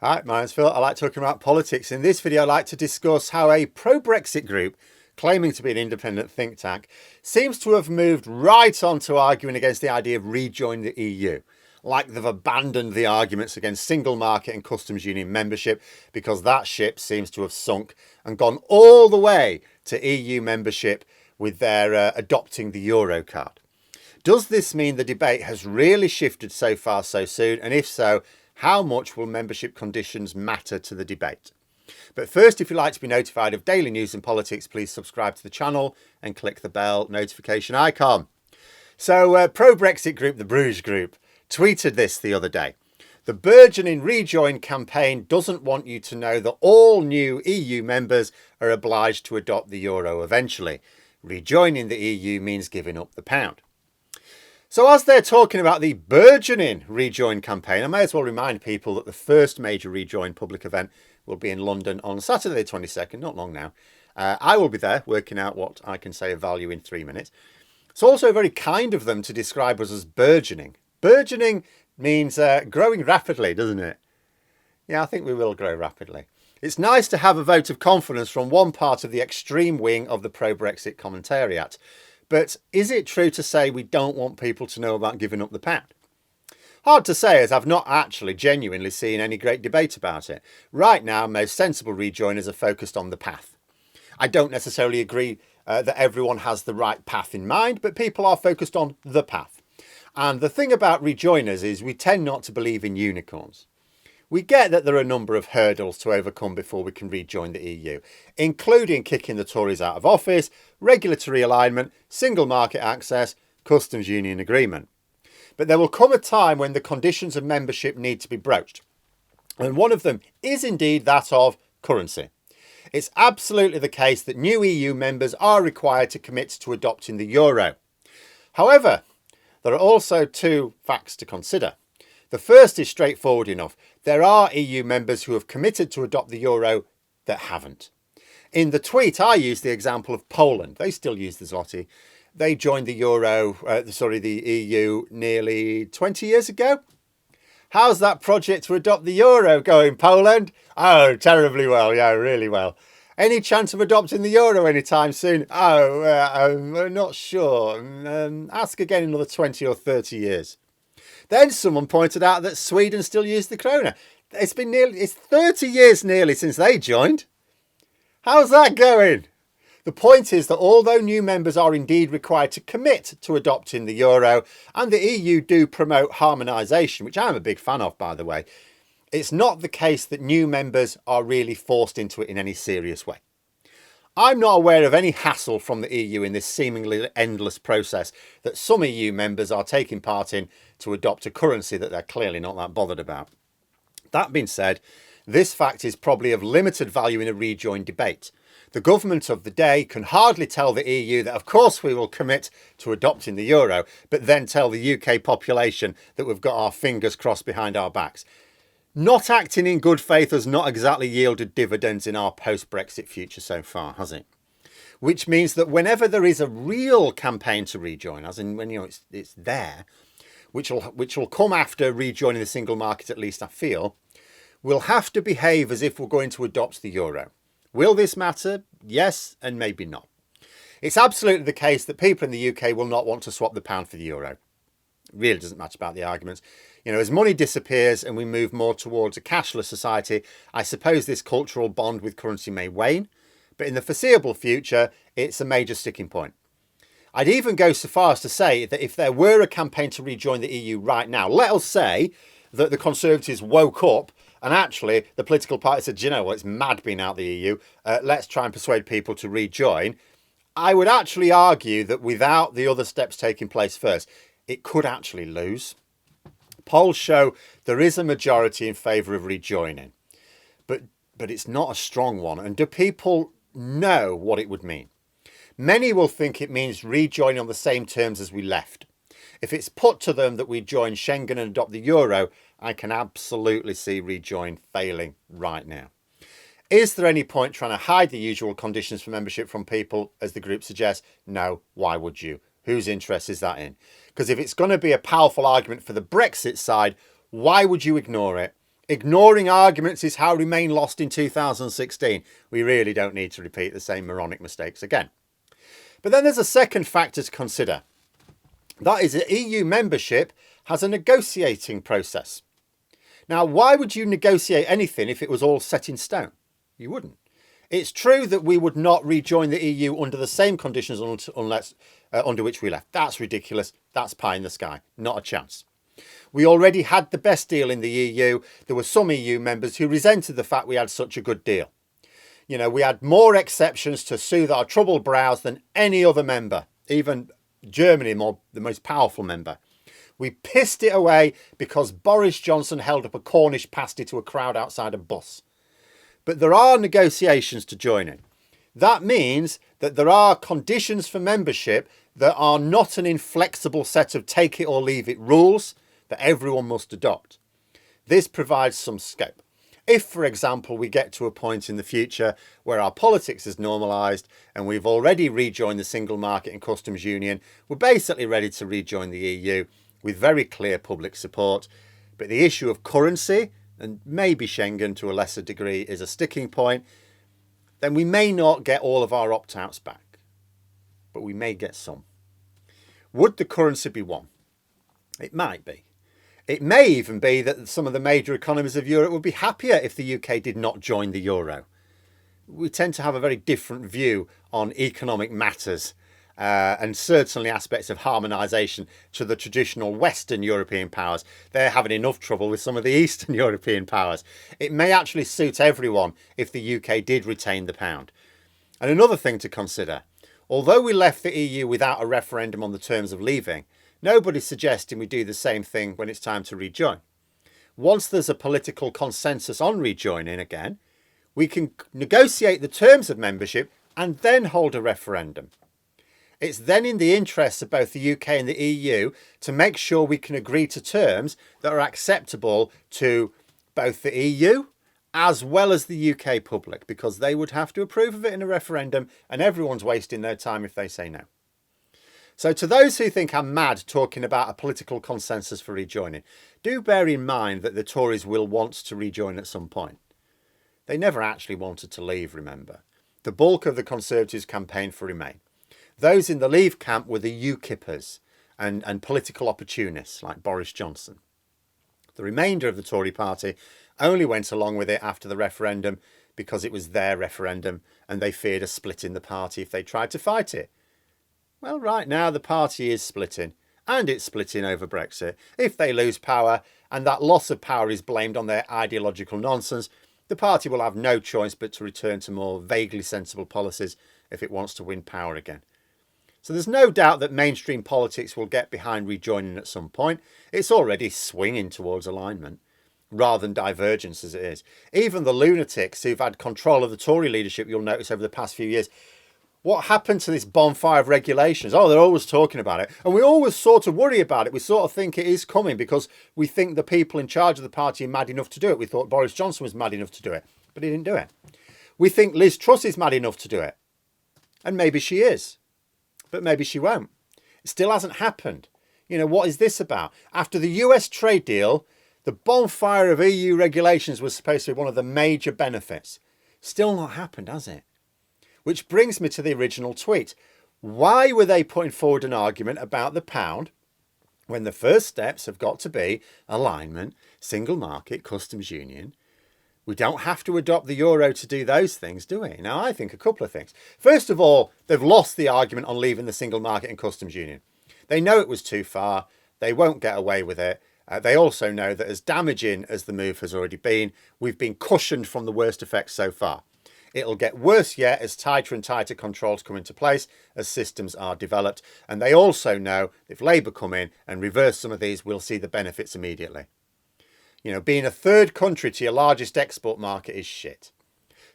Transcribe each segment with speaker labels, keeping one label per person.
Speaker 1: Hi, my name's Phil. I like talking about politics. In this video, I'd like to discuss how a pro-Brexit group, claiming to be an independent think tank, seems to have moved right on to arguing against the idea of rejoining the EU. Like they've abandoned the arguments against single market and customs union membership because that ship seems to have sunk and gone all the way to EU membership with their adopting the Euro card. Does this mean the debate has really shifted so far so soon? And if so, how much will membership conditions matter to the debate? But first, if you'd like to be notified of daily news and politics, please subscribe to the channel and click the bell notification icon. So, pro-Brexit group, the Bruges Group, tweeted this the other day. The burgeoning Rejoin campaign doesn't want you to know that all new EU members are obliged to adopt the euro eventually. Rejoining the EU means giving up the pound. So as they're talking about the burgeoning Rejoin campaign, I may as well remind people that the first major Rejoin public event will be in London on Saturday the 22nd, not long now. I will be there working out what I can say of value in 3 minutes. It's also very kind of them to describe us as burgeoning. Burgeoning means growing rapidly, doesn't it? Yeah, I think we will grow rapidly. It's nice to have a vote of confidence from one part of the extreme wing of the pro-Brexit commentariat. But is it true to say we don't want people to know about giving up the pound? Hard to say, as I've not actually genuinely seen any great debate about it. Right now, most sensible rejoiners are focused on the path. I don't necessarily agree that everyone has the right path in mind, but people are focused on the path. And the thing about rejoiners is we tend not to believe in unicorns. We get that there are a number of hurdles to overcome before we can rejoin the EU, including kicking the Tories out of office, regulatory alignment, single market access, customs union agreement. But there will come a time when the conditions of membership need to be broached. And one of them is indeed that of currency. It's absolutely the case that new EU members are required to commit to adopting the euro. However, there are also two facts to consider. The first is straightforward enough. There are EU members who have committed to adopt the euro that haven't. In the tweet, I used the example of Poland. They still use the zloty. They joined the the EU nearly 20 years ago. How's that project to adopt the euro going, Poland? Oh, terribly well. Yeah, really well. Any chance of adopting the euro anytime soon? Oh, I'm not sure. Ask again in another 20 or 30 years. Then someone pointed out that Sweden still uses the krona. It's 30 years nearly since they joined. How's that going? The point is that although new members are indeed required to commit to adopting the euro, and the EU do promote harmonisation, which I'm a big fan of, by the way, it's not the case that new members are really forced into it in any serious way. I'm not aware of any hassle from the EU in this seemingly endless process that some EU members are taking part in to adopt a currency that they're clearly not that bothered about. That being said, this fact is probably of limited value in a rejoin debate. The government of the day can hardly tell the EU that of course we will commit to adopting the euro, but then tell the UK population that we've got our fingers crossed behind our backs. Not acting in good faith has not exactly yielded dividends in our post-Brexit future so far, has it? Which means that whenever there is a real campaign to rejoin, as in when it's there, which will come after rejoining the single market, at least I feel, we'll have to behave as if we're going to adopt the euro. Will this matter? Yes, and maybe not. It's absolutely the case that people in the UK will not want to swap the pound for the euro. It really doesn't matter about the arguments. You know, as money disappears and we move more towards a cashless society, I suppose this cultural bond with currency may wane, but in the foreseeable future, it's a major sticking point. I'd even go so far as to say that if there were a campaign to rejoin the EU right now, let us say that the Conservatives woke up and actually the political party said, you know what, it's mad being out of the EU, let's try and persuade people to rejoin. I would actually argue that without the other steps taking place first, it could actually lose. Polls show there is a majority in favour of rejoining, but it's not a strong one. And do people know what it would mean? Many will think it means rejoining on the same terms as we left. If it's put to them that we join Schengen and adopt the euro, I can absolutely see rejoin failing right now. Is there any point trying to hide the usual conditions for membership from people, as the group suggests? No, why would you? Whose interest is that in? Because if it's going to be a powerful argument for the Brexit side, why would you ignore it? Ignoring arguments is how Remain lost in 2016. We really don't need to repeat the same moronic mistakes again. But then there's a second factor to consider. That is that EU membership has a negotiating process. Now, why would you negotiate anything if it was all set in stone? You wouldn't. It's true that we would not rejoin the EU under the same conditions unless under which we left. That's ridiculous. That's pie in the sky. Not a chance. We already had the best deal in the EU. There were some EU members who resented the fact we had such a good deal. You know, we had more exceptions to soothe our troubled brows than any other member, even Germany, the most powerful member. We pissed it away because Boris Johnson held up a Cornish pasty to a crowd outside a bus. But there are negotiations to joining. That means that there are conditions for membership that are not an inflexible set of take it or leave it rules that everyone must adopt. This provides some scope. If, for example, we get to a point in the future where our politics is normalised and we've already rejoined the single market and customs union, we're basically ready to rejoin the EU with very clear public support. But the issue of currency, and maybe Schengen to a lesser degree, is a sticking point, then we may not get all of our opt-outs back, but we may get some. Would the currency be one? It might be. It may even be that some of the major economies of Europe would be happier if the UK did not join the euro. We tend to have a very different view on economic matters and certainly aspects of harmonisation to the traditional Western European powers. They're having enough trouble with some of the Eastern European powers. It may actually suit everyone if the UK did retain the pound. And another thing to consider, although we left the EU without a referendum on the terms of leaving, nobody's suggesting we do the same thing when it's time to rejoin. Once there's a political consensus on rejoining again, we can negotiate the terms of membership and then hold a referendum. It's then in the interests of both the UK and the EU to make sure we can agree to terms that are acceptable to both the EU as well as the UK public, because they would have to approve of it in a referendum and everyone's wasting their time if they say no. So to those who think I'm mad talking about a political consensus for rejoining, do bear in mind that the Tories will want to rejoin at some point. They never actually wanted to leave, remember. The bulk of the Conservatives campaigned for Remain. Those in the Leave camp were the UKIPers and political opportunists like Boris Johnson. The remainder of the Tory party only went along with it after the referendum because it was their referendum and they feared a split in the party if they tried to fight it. Well, right now the party is splitting, and it's splitting over Brexit. If they lose power, and that loss of power is blamed on their ideological nonsense, the party will have no choice but to return to more vaguely sensible policies if it wants to win power again. So there's no doubt that mainstream politics will get behind rejoining at some point. It's already swinging towards alignment, rather than divergence as it is. Even the lunatics who've had control of the Tory leadership, you'll notice over the past few years, what happened to this bonfire of regulations? Oh, they're always talking about it. And we always sort of worry about it. We sort of think it is coming because we think the people in charge of the party are mad enough to do it. We thought Boris Johnson was mad enough to do it, but he didn't do it. We think Liz Truss is mad enough to do it. And maybe she is, but maybe she won't. It still hasn't happened. You know, what is this about? After the US trade deal, the bonfire of EU regulations was supposed to be one of the major benefits. Still not happened, has it? Which brings me to the original tweet. Why were they putting forward an argument about the pound when the first steps have got to be alignment, single market, customs union? We don't have to adopt the euro to do those things, do we? Now, I think a couple of things. First of all, they've lost the argument on leaving the single market and customs union. They know it was too far. They won't get away with it. They also know that as damaging as the move has already been, we've been cushioned from the worst effects so far. It'll get worse yet as tighter and tighter controls come into place, as systems are developed. And they also know if Labour come in and reverse some of these, we'll see the benefits immediately. You know, being a third country to your largest export market is shit.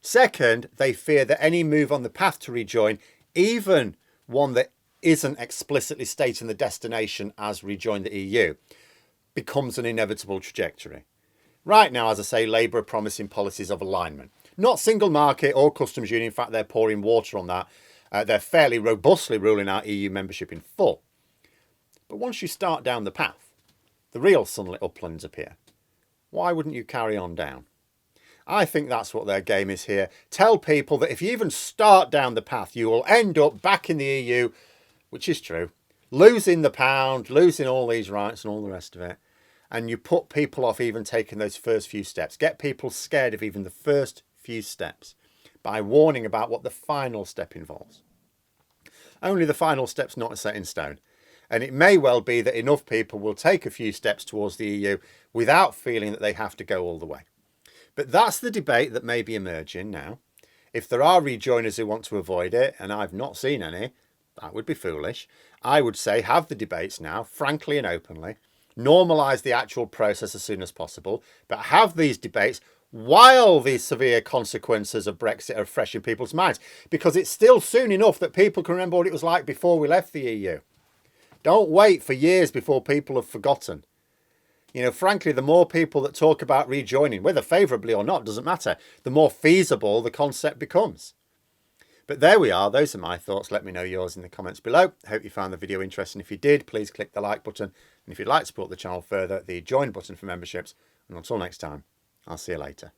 Speaker 1: Second, they fear that any move on the path to rejoin, even one that isn't explicitly stating the destination as rejoin the EU, becomes an inevitable trajectory. Right now, as I say, Labour are promising policies of alignment. Not single market or customs union. In fact, they're pouring water on that. They're fairly robustly ruling out EU membership in full. But once you start down the path, the real sunlit uplands appear. why wouldn't you carry on down? I think that's what their game is here. Tell people that if you even start down the path, you will end up back in the EU, which is true, losing the pound, losing all these rights and all the rest of it. And you put people off even taking those first few steps. Get people scared of even the first few steps by warning about what the final step involves. Only the final step's not set in stone. And it may well be that enough people will take a few steps towards the EU without feeling that they have to go all the way. But that's the debate that may be emerging now. If there are rejoiners who want to avoid it, and I've not seen any, that would be foolish. I would say have the debates now, frankly and openly. Normalise the actual process as soon as possible, but have these debates while the severe consequences of Brexit are fresh in people's minds, because it's still soon enough that people can remember what it was like before we left the EU. Don't wait for years before people have forgotten. You know, frankly, the more people that talk about rejoining, whether favourably or not, doesn't matter, the more feasible the concept becomes. But there we are. Those are my thoughts. Let me know yours in the comments below. Hope you found the video interesting. If you did, please click the like button. And if you'd like to support the channel further, the join button for memberships. And until next time, I'll see you later.